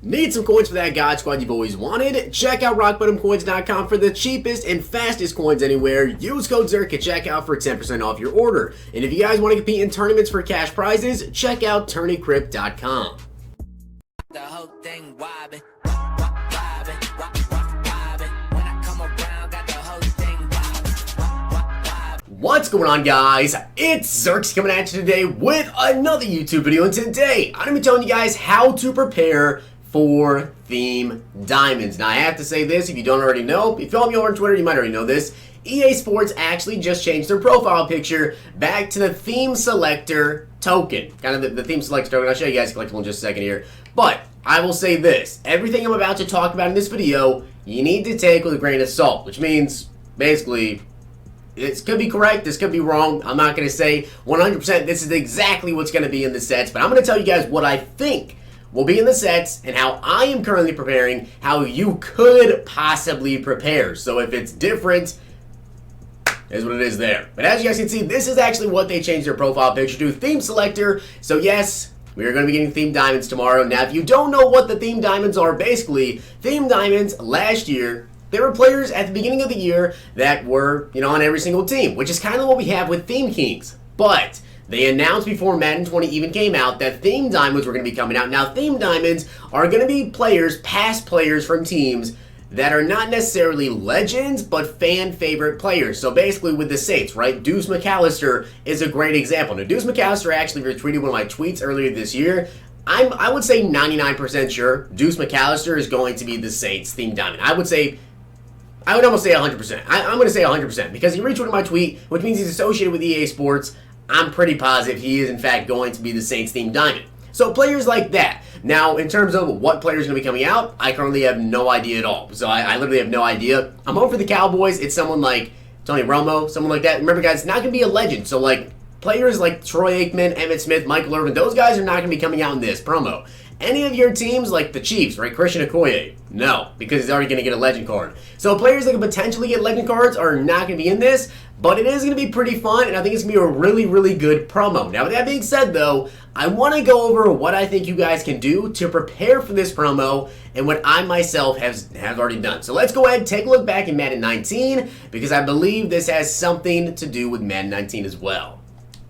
Need some coins for that God Squad you've always wanted? Check out rockbottomcoins.com for the cheapest and fastest coins anywhere. Use code Zirksee at checkout for 10% off your order. And if you guys want to compete in tournaments for cash prizes, check out tourneycrypt.com. The whole thing wobbin'. What's going on, guys? It's Zirksee coming at you today with another YouTube video, and today I'm going to be telling you guys how to prepare for theme diamonds. Now I have to say this, if you don't already know, if you follow me over on Twitter, you might already know this. EA Sports actually just changed their profile picture back to the theme selector token. Kind of the theme selector token. I'll show you guys collectible in just a second here. But I will say this, everything I'm about to talk about in this video, you need to take with a grain of salt, which means basically this could be correct, this could be wrong. I'm not going to say 100% this is exactly what's going to be in the sets, but I'm going to tell you guys what I think will be in the sets and how I am currently preparing, how you could possibly prepare. So if it's different, is what it is there. But as you guys can see, this is actually what they changed their profile picture to, theme selector. So yes, we are going to be getting theme diamonds tomorrow. Now if you don't know what the theme diamonds are, basically, theme diamonds last year, there were players at the beginning of the year that were, on every single team, which is kind of what we have with Theme Kings. But they announced before Madden 20 even came out that Theme Diamonds were going to be coming out. Now, Theme Diamonds are going to be players, past players from teams that are not necessarily legends, but fan favorite players. So basically with the Saints, right? Deuce McAllister is a great example. Now, Deuce McAllister actually retweeted one of my tweets earlier this year. I would say 99% sure Deuce McAllister is going to be the Saints Theme Diamond. I would almost say 100%. I'm going to say 100% because he retweeted my tweet, which means he's associated with EA Sports. I'm pretty positive he is, in fact, going to be the Saints Theme Diamond. So players like that. Now, in terms of what players are going to be coming out, I currently have no idea at all. So I literally have no idea. I'm hoping for the Cowboys. It's someone like Tony Romo, someone like that. Remember, guys, it's not going to be a legend. So, like, players like Troy Aikman, Emmitt Smith, Michael Irvin, those guys are not going to be coming out in this promo. Any of your teams, like the Chiefs, right? Christian Okoye, no, because he's already going to get a legend card. So players that can potentially get legend cards are not going to be in this, but it is going to be pretty fun, and I think it's going to be a really, really good promo. Now, with that being said, though, I want to go over what I think you guys can do to prepare for this promo and what I myself have already done. So let's go ahead and take a look back in Madden 19, because I believe this has something to do with Madden 19 as well.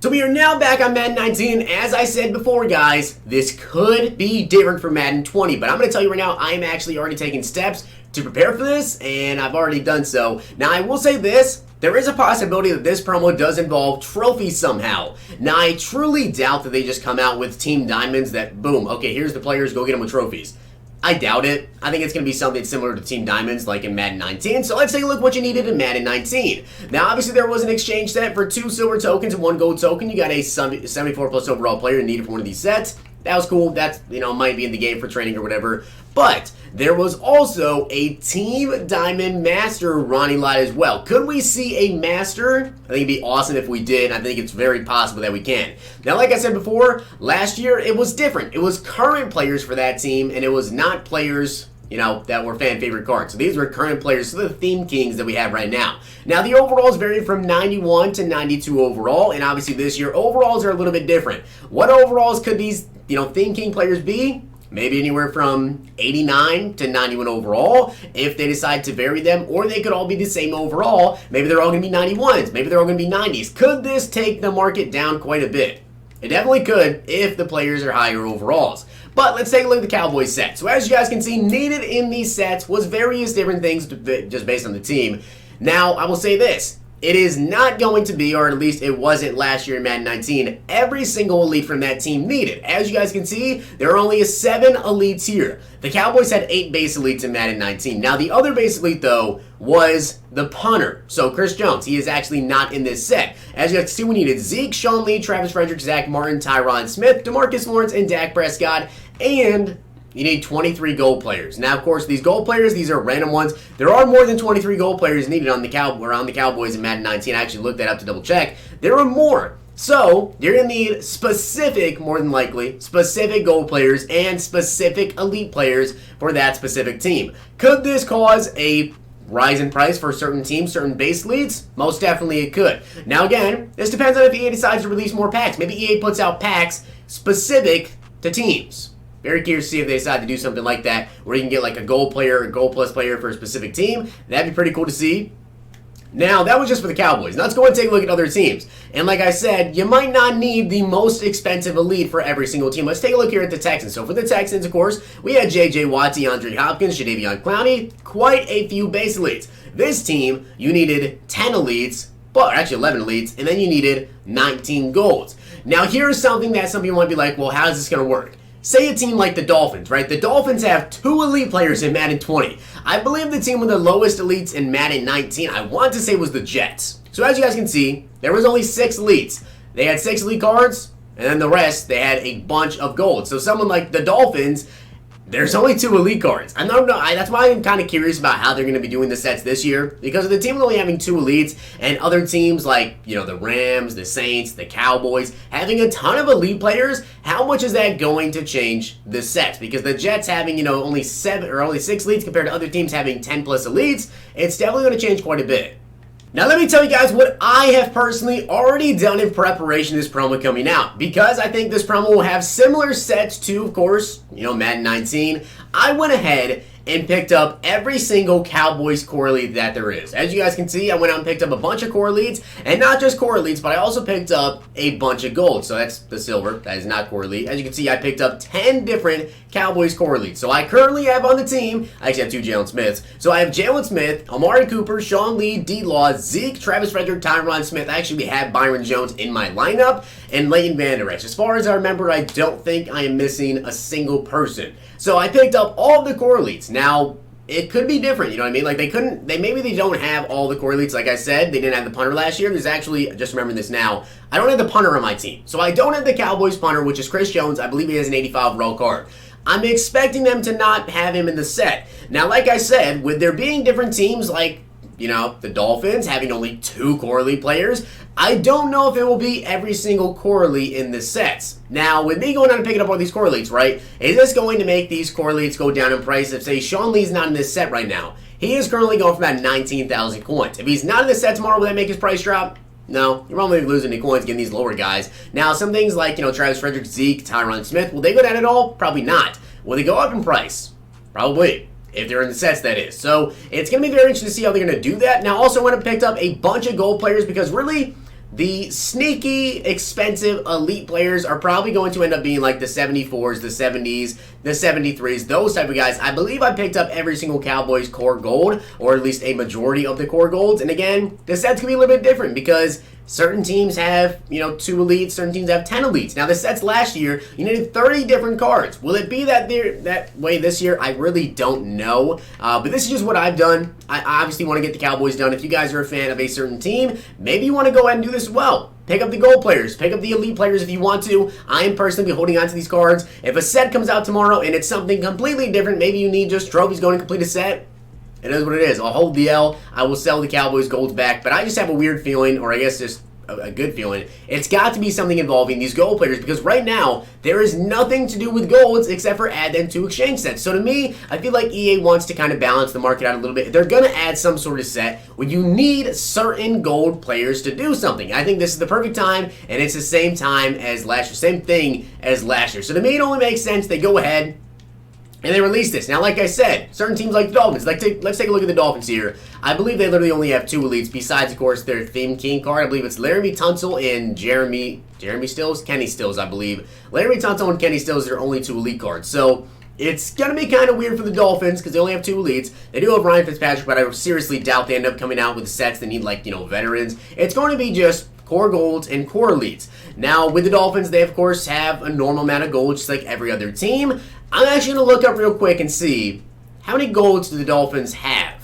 So we are now back on Madden 19. As I said before, guys, this could be different from Madden 20, but I'm going to tell you right now, I am actually already taking steps to prepare for this, and I've already done so. Now, I will say this, there is a possibility that this promo does involve trophies somehow. Now, I truly doubt that they just come out with Team Diamonds that, boom, okay, here's the players, go get them with trophies. I doubt it. I think it's going to be something similar to Team Diamonds like in Madden 19. So let's take a look what you needed in Madden 19. Now, obviously, there was an exchange set for 2 silver tokens and 1 gold token. You got a 74 plus overall player needed for one of these sets. That was cool. That's, might be in the game for training or whatever. But there was also a Team Diamond Master Ronnie Lott as well. Could we see a Master? I think it'd be awesome if we did. I think it's very possible that we can. Now, like I said before, last year it was different. It was current players for that team, and it was not players, that were fan favorite cards. So these were current players, so the Theme Kings that we have right now. Now, the overalls vary from 91 to 92 overall, and obviously this year, overalls are a little bit different. What overalls could these, Theme King players be? Maybe anywhere from 89 to 91 overall if they decide to vary them, or they could all be the same overall. Maybe they're all going to be 91s. Maybe they're all going to be 90s. Could this take the market down quite a bit? It definitely could if the players are higher overalls. But let's take a look at the Cowboys set. So as you guys can see, needed in these sets was various different things just based on the team. Now, I will say this. It is not going to be, or at least it wasn't last year in Madden 19, every single elite from that team needed. As you guys can see, there are only 7 elites here. The Cowboys had 8 base elites in Madden 19. Now, the other base elite, though, was the punter. So, Chris Jones, he is actually not in this set. As you guys can see, we needed Zeke, Sean Lee, Travis Frederick, Zach Martin, Tyron Smith, DeMarcus Lawrence, and Dak Prescott, and you need 23 gold players. Now, of course, these gold players, these are random ones. There are more than 23 gold players needed on the Cowboys in Madden 19. I actually looked that up to double check. There are more. So, you're going to need specific, more than likely, specific gold players and specific elite players for that specific team. Could this cause a rise in price for certain teams, certain base leads? Most definitely it could. Now, again, this depends on if EA decides to release more packs. Maybe EA puts out packs specific to teams. Very curious to see if they decide to do something like that, where you can get like a gold player, a gold plus player for a specific team. That'd be pretty cool to see. Now, that was just for the Cowboys. Now, let's go and take a look at other teams. And like I said, you might not need the most expensive elite for every single team. Let's take a look here at the Texans. So for the Texans, of course, we had J.J. Watt, DeAndre Hopkins, Jadeveon Clowney, quite a few base elites. This team, you needed 10 elites, but actually 11 elites, and then you needed 19 golds. Now, here's something that some people might be like, well, how is this going to work? Say a team like the Dolphins, right? The Dolphins have 2 elite players in Madden 20. I believe the team with the lowest elites in Madden 19, I want to say, was the Jets. So as you guys can see, there was only 6 elites. They had 6 elite cards, and then the rest, they had a bunch of gold. So someone like the Dolphins, there's only 2 elite cards. That's why I'm kind of curious about how they're going to be doing the sets this year, because of the team only having 2 elites, and other teams like, you know, the Rams, the Saints, the Cowboys, having a ton of elite players. How much is that going to change the sets? Because the Jets having, you know, only 6 elites compared to other teams having 10 plus elites, it's definitely going to change quite a bit. Now let me tell you guys what I have personally already done in preparation of this promo coming out. Because I think this promo will have similar sets to, of course, you know, Madden 19, I went ahead and picked up every single Cowboys core lead that there is. As you guys can see, I went out and picked up a bunch of core leads, and not just core leads, but I also picked up a bunch of gold. So that's the silver, that is not core lead. As you can see, I picked up 10 different Cowboys core leads. So I currently have on the team, I actually have 2 Jalen Smiths. So I have Jalen Smith, Amari Cooper, Sean Lee, D-Law, Zeke, Travis Frederick, Tyron Smith. I actually have Byron Jones in my lineup, and Leighton Vander Esch. As far as I remember, I don't think I am missing a single person. So I picked up all of the core leads. Now, it could be different, you know what I mean? Like, maybe they don't have all the core leads. Like I said, they didn't have the punter last year. There's actually, just remembering this now, I don't have the punter on my team. So I don't have the Cowboys punter, which is Chris Jones. I believe he has an 85 raw card. I'm expecting them to not have him in the set. Now, like I said, with there being different teams like, you know, the Dolphins having only 2 core elite players, I don't know if it will be every single core elite in the sets. Now, with me going out and picking up all these core elites, right, is this going to make these core elites go down in price? If, say, Sean Lee's not in this set right now, he is currently going for about 19,000 coins. If he's not in the set tomorrow, will that make his price drop? No, you're probably losing any coins getting these lower guys. Now, some things like, you know, Travis Frederick, Zeke, Tyron Smith, will they go down at all? Probably not. Will they go up in price? Probably. If they're in the sets, that is. So, it's going to be very interesting to see how they're going to do that. Now, also, I went and picked up a bunch of gold players because, really, the sneaky, expensive elite players are probably going to end up being like the 74s, the 70s, the 73s, those type of guys. I believe I picked up every single Cowboys core gold, or at least a majority of the core golds. And again, the sets can be a little bit different because certain teams have, you know, 2 elites, certain teams have 10 elites. Now, the sets last year, you needed 30 different cards. Will it be that way this year? I really don't know. But this is just what I've done. I obviously want to get the Cowboys done. If you guys are a fan of a certain team, maybe you want to go ahead and do this as well. Pick up the gold players. Pick up the elite players if you want to. I am personally holding on to these cards. If a set comes out tomorrow and it's something completely different, maybe you need just trophies going to complete a set, it is what it is. I'll hold the L. I will sell the Cowboys golds back. But I just have a weird feeling, or I guess just a good feeling, it's got to be something involving these gold players, because right now there is nothing to do with golds except for add them to exchange sets. So to me, I feel like EA wants to kind of balance the market out a little bit. They're going to add some sort of set where you need certain gold players to do something. I think this is the perfect time, and it's the same time as last year, same thing as last year. So to me, it only makes sense they go ahead and they release this. Now, like I said, certain teams like the Dolphins, let's take a look at the Dolphins here. I believe they literally only have 2 elites, besides, of course, their Theme King card. I believe it's Laramie Tunsil and Jeremy Stills? Kenny Stills, I believe. Laramie Tunsil and Kenny Stills are only 2 elite cards. So, it's going to be kind of weird for the Dolphins because they only have 2 elites. They do have Ryan Fitzpatrick, but I seriously doubt they end up coming out with sets that need, like, you know, veterans. It's going to be just core golds and core elites. Now, with the Dolphins, they, of course, have a normal amount of gold, just like every other team. I'm actually going to look up real quick and see how many golds do the Dolphins have.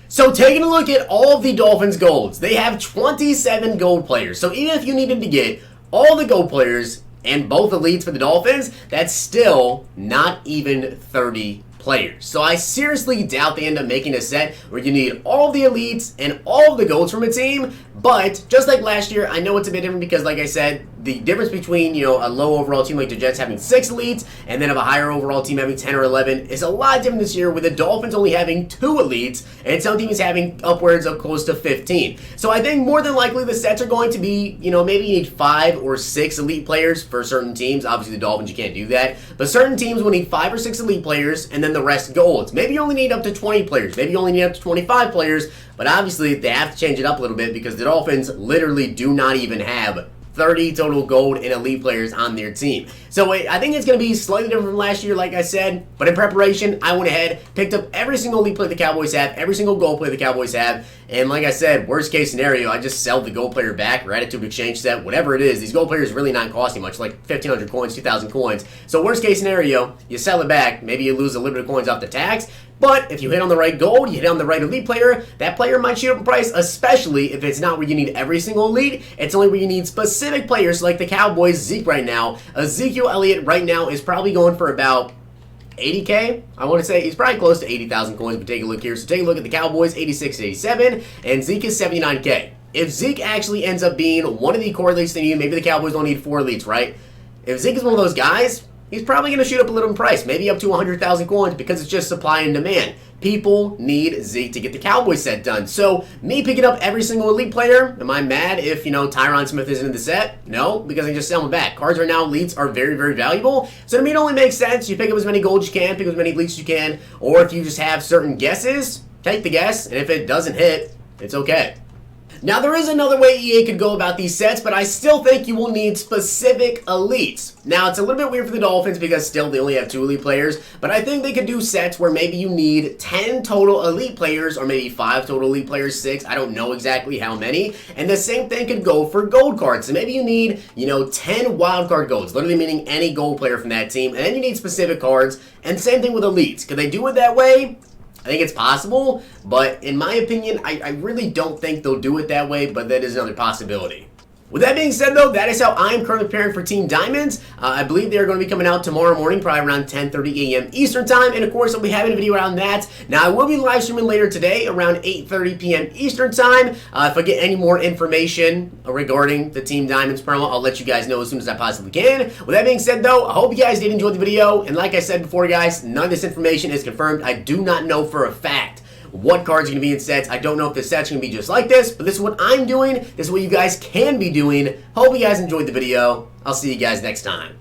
So taking a look at all of the Dolphins golds, they have 27 gold players. So even if you needed to get all the gold players and both elites for the Dolphins, that's still not even 30 players. So I seriously doubt they end up making a set where you need all the elites and all of the golds from a team. But just like last year, I know it's a bit different because, like I said, the difference between, you know, a low overall team like the Jets having 6 elites and then of a higher overall team having 10 or 11 is a lot different this year, with the Dolphins only having 2 elites and some teams having upwards of close to 15. So I think more than likely the sets are going to be, you know, maybe you need 5 or 6 elite players for certain teams. Obviously the Dolphins, you can't do that. But certain teams will need 5 or 6 elite players and then the rest golds. Maybe you only need up to 20 players. Maybe you only need up to 25 players. But obviously they have to change it up a little bit because the Dolphins literally do not even have 30 total gold and elite players on their team. So I think it's going to be slightly different from last year, like I said. But in preparation, I went ahead, picked up every single elite player the Cowboys have, every single gold player the Cowboys have. And like I said, worst case scenario, I just sell the gold player back or add it to an exchange set, whatever it is. These gold players really not costing much, like 1,500 coins, 2,000 coins. So worst case scenario, you sell it back. Maybe you lose a little bit of coins off the tax. But if you hit on the right gold, you hit on the right elite player, that player might shoot up in price, especially if it's not where you need every single elite. It's only where you need specific players like the Cowboys, Zeke right now. Ezekiel Elliott right now is probably going for about 80K. I want to say he's probably close to 80,000 coins, but take a look here. So take a look at the Cowboys, 86, 87, and Zeke is 79K. If Zeke actually ends up being one of the core elites they need, maybe the Cowboys don't need 4 elites, right? If Zeke is one of those guys, he's probably going to shoot up a little in price, maybe up to 100,000 coins because it's just supply and demand. People need Zeke to get the Cowboys set done. So me picking up every single elite player, am I mad if, you know, Tyron Smith isn't in the set? No, because I can just sell them back. Cards right now, elites are very, very valuable. So to me, it only makes sense. You pick up as many golds as you can, pick up as many elites as you can, or if you just have certain guesses, take the guess, and if it doesn't hit, it's okay. Now, there is another way EA could go about these sets, but I still think you will need specific elites. Now, it's a little bit weird for the Dolphins because still they only have 2 elite players, but I think they could do sets where maybe you need 10 total elite players or maybe 5 total elite players, 6. I don't know exactly how many. And the same thing could go for gold cards. So maybe you need, you know, 10 wildcard golds, literally meaning any gold player from that team, and then you need specific cards. And same thing with elites. Could they do it that way? I think it's possible, but in my opinion, I really don't think they'll do it that way, but that is another possibility. With that being said, though, that is how I'm currently preparing for Team Diamonds. I believe they're going to be coming out tomorrow morning, probably around 10:30 a.m. Eastern Time, and of course, I'll be having a video around that. Now, I will be live streaming later today around 8:30 p.m. Eastern Time. If I get any more information regarding the Team Diamonds promo, I'll let you guys know as soon as I possibly can. With that being said, though, I hope you guys did enjoy the video, and like I said before, guys, none of this information is confirmed. I do not know for a fact what cards are going to be in sets. I don't know if the set's going to be just like this, but this is what I'm doing. This is what you guys can be doing. Hope you guys enjoyed the video. I'll see you guys next time.